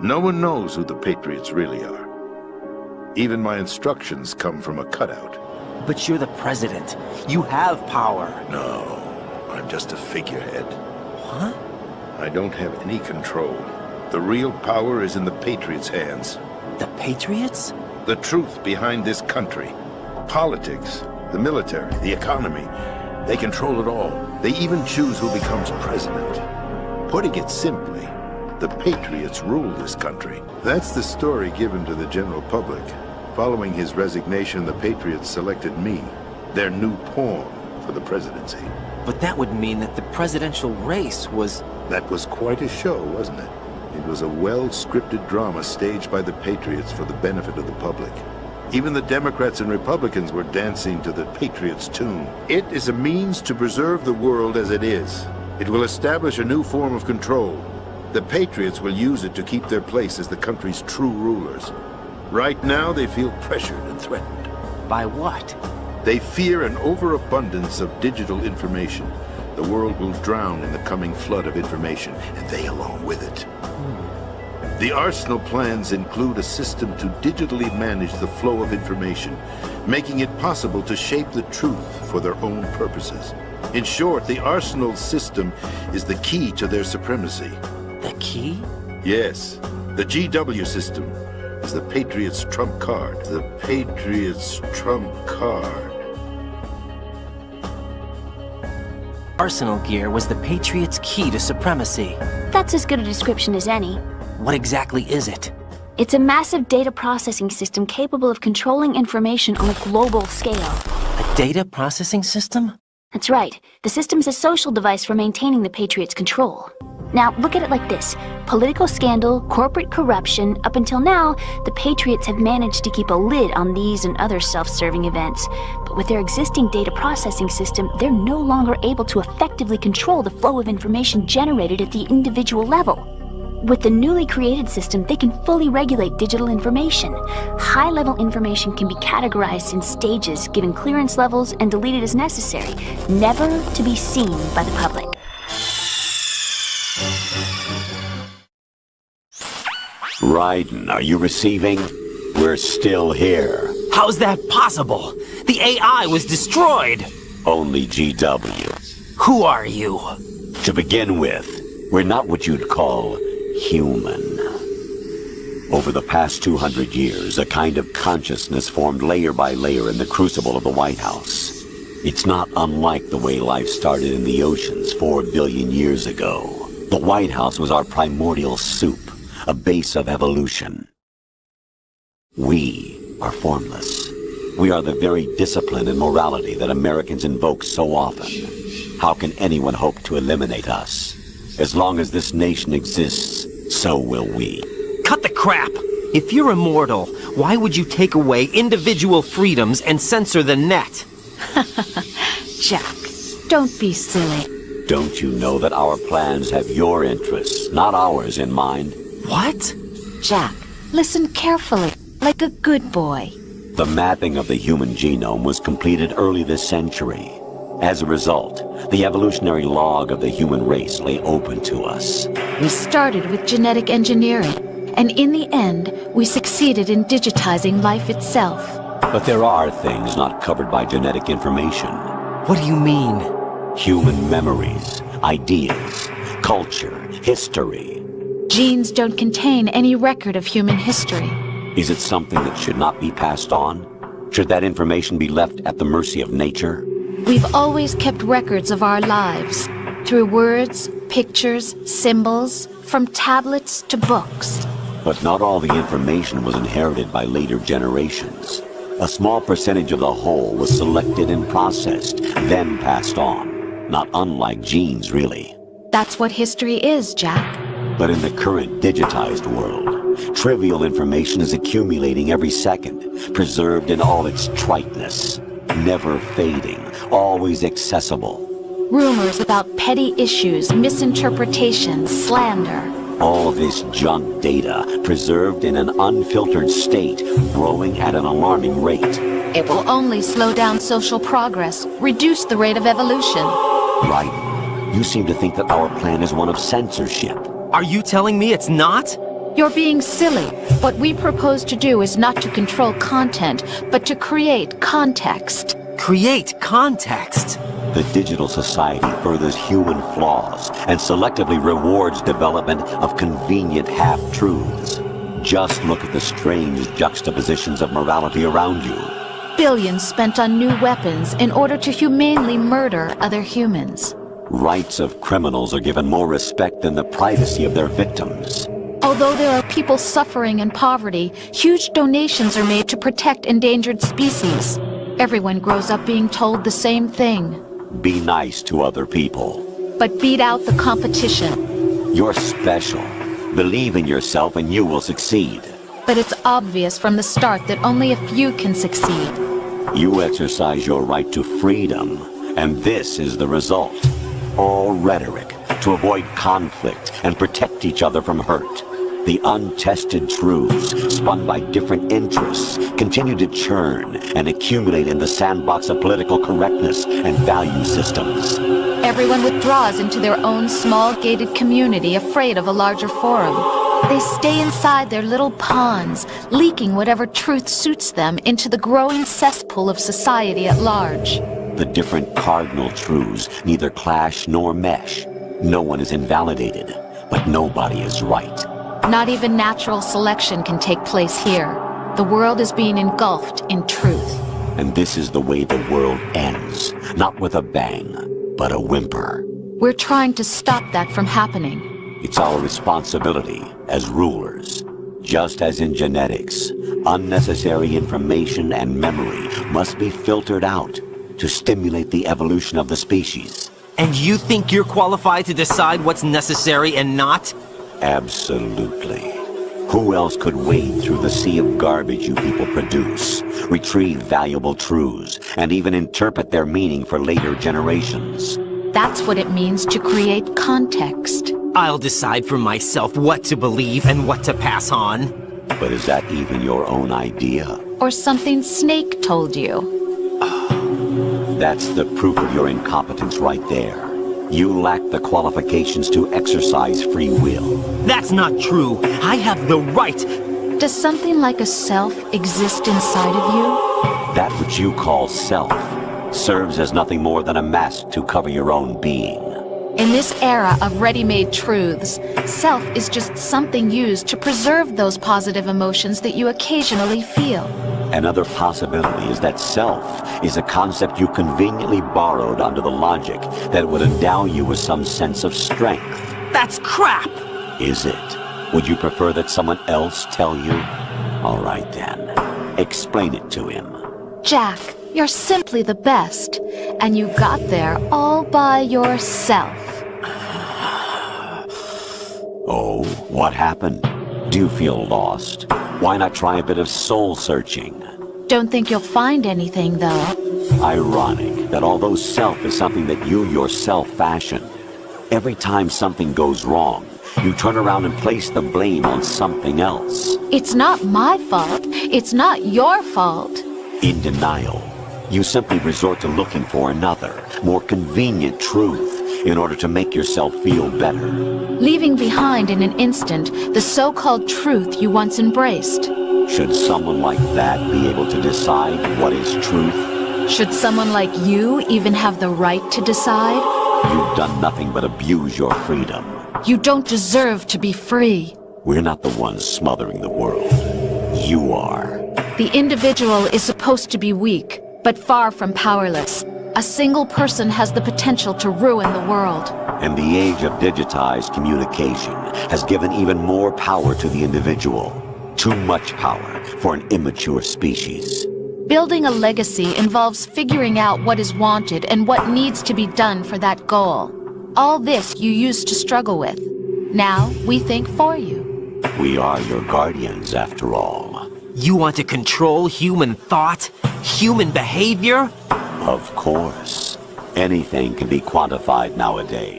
No one knows who the Patriots really are. Even my instructions come from a cutout. But you're the president. You have power. No, I'm just a figurehead. What? I don't have any control. The real power is in the Patriots' hands. The Patriots? The truth behind this country. Politics, the military, the economy. They control it all. They even choose who becomes president. Putting it simply, the Patriots rule this country. That's the story given to the general public. Following his resignation, the Patriots selected me, their new pawn for the presidency. But that would mean that the presidential race was... That was quite a show, wasn't it? It was a well-scripted drama staged by the Patriots for the benefit of the public. Even the Democrats and Republicans were dancing to the Patriots' tune. It is a means to preserve the world as it is. It will establish a new form of control. The Patriots will use it to keep their place as the country's true rulers. Right now, they feel pressured and threatened. By what? They fear an overabundance of digital information. The world will drown in the coming flood of information, and they along with it. The Arsenal plans include a system to digitally manage the flow of information, making it possible to shape the truth for their own purposes. In short, the Arsenal system is the key to their supremacy. The key? Yes, the GW system is the Patriots' trump card. The Patriots' trump card. Arsenal gear was the Patriots' key to supremacy. That's as good a description as any. What exactly is it? It's a massive data processing system capable of controlling information on a global scale. A data processing system? That's right. The system's a social device for maintaining the Patriots' control. Now, look at it like this. Political scandal, corporate corruption, up until now, the Patriots have managed to keep a lid on these and other self-serving events. But with their existing data processing system, they're no longer able to effectively control the flow of information generated at the individual level. With the newly created system, they can fully regulate digital information. High-level information can be categorized in stages, given clearance levels, and deleted as necessary, never to be seen by the public. Raiden, are you receiving? We're still here. How's that possible? The AI was destroyed! Only GW. Who are you? To begin with, we're not what you'd call human. Over the past 200 years, a kind of consciousness formed layer by layer in the crucible of the White House. It's not unlike the way life started in the oceans 4 billion years ago. The White House was our primordial soup, a base of evolution. We are formless. We are the very discipline and morality that Americans invoke so often. How can anyone hope to eliminate us? As long as this nation exists, so will we. Cut the crap! If you're immortal, why would you take away individual freedoms and censor the net? Jack, don't be silly. Don't you know that our plans have your interests, not ours, in mind? What? Jack, listen carefully, like a good boy. The mapping of the human genome was completed early this century. As a result, the evolutionary log of the human race lay open to us. We started with genetic engineering, and in the end, we succeeded in digitizing life itself. But there are things not covered by genetic information. What do you mean? Human memories, ideas, culture, history. Genes don't contain any record of human history. Is it something that should not be passed on? Should that information be left at the mercy of nature? We've always kept records of our lives, through words, pictures, symbols, from tablets to books. But not all the information was inherited by later generations. A small percentage of the whole was selected and processed, then passed on. Not unlike genes, really. That's what history is, Jack. But in the current digitized world, trivial information is accumulating every second, preserved in all its triteness. Never fading, always accessible. Rumors about petty issues, misinterpretations, slander. All this junk data, preserved in an unfiltered state, growing at an alarming rate. It will only slow down social progress, reduce the rate of evolution. Right. You seem to think that our plan is one of censorship. Are you telling me it's not? You're being silly. What we propose to do is not to control content, but to create context. Create context. The digital society furthers human flaws and selectively rewards development of convenient half-truths. Just look at the strange juxtapositions of morality around you. Billions spent on new weapons in order to humanely murder other humans. Rights of criminals are given more respect than the privacy of their victims. Although there are people suffering in poverty, huge donations are made to protect endangered species. Everyone grows up being told the same thing. Be nice to other people. But beat out the competition. You're special. Believe in yourself and you will succeed. But it's obvious from the start that only a few can succeed. You exercise your right to freedom, and this is the result. All rhetoric to avoid conflict and protect each other from hurt. The untested truths, spun by different interests, continue to churn and accumulate in the sandbox of political correctness and value systems. Everyone withdraws into their own small gated community, afraid of a larger forum. They stay inside their little ponds, leaking whatever truth suits them into the growing cesspool of society at large. The different cardinal truths neither clash nor mesh. No one is invalidated, but nobody is right. Not even natural selection can take place here. The world is being engulfed in truth. And this is the way the world ends, not with a bang, but a whimper. We're trying to stop that from happening. It's our responsibility as rulers. Just as in genetics, unnecessary information and memory must be filtered out to stimulate the evolution of the species. And you think you're qualified to decide what's necessary and not? Absolutely. Who else could wade through the sea of garbage you people produce, retrieve valuable truths, and even interpret their meaning for later generations? That's what it means to create context. I'll decide for myself what to believe and what to pass on. But is that even your own idea? Or something Snake told you. That's the proof of your incompetence right there. You lack the qualifications to exercise free will. That's not true. I have the right. Does something like a self exist inside of you? That which you call self serves as nothing more than a mask to cover your own being. In this era of ready-made truths, self is just something used to preserve those positive emotions that you occasionally feel. Another possibility is that self is a concept you conveniently borrowed under the logic that it would endow you with some sense of strength. That's crap! Is it? Would you prefer that someone else tell you? All right then. Explain it to him. Jack, you're simply the best, and you got there all by yourself. Oh, what happened? Do you feel lost? Why not try a bit of soul-searching? Don't think you'll find anything, though. Ironic that although self is something that you yourself fashioned, every time something goes wrong, you turn around and place the blame on something else. It's not my fault. It's not your fault. In denial, you simply resort to looking for another, more convenient truth in order to make yourself feel better. Leaving behind in an instant the so-called truth you once embraced. Should someone like that be able to decide what is truth? Should someone like you even have the right to decide? You've done nothing but abuse your freedom. You don't deserve to be free. We're not the ones smothering the world. You are. The individual is supposed to be weak, but far from powerless. A single person has the potential to ruin the world. And the age of digitized communication has given even more power to the individual. Too much power for an immature species. Building a legacy involves figuring out what is wanted and what needs to be done for that goal. All this you used to struggle with. Now we think for you. We are your guardians, after all. You want to control human thought? Human behavior? Of course. Anything can be quantified nowadays.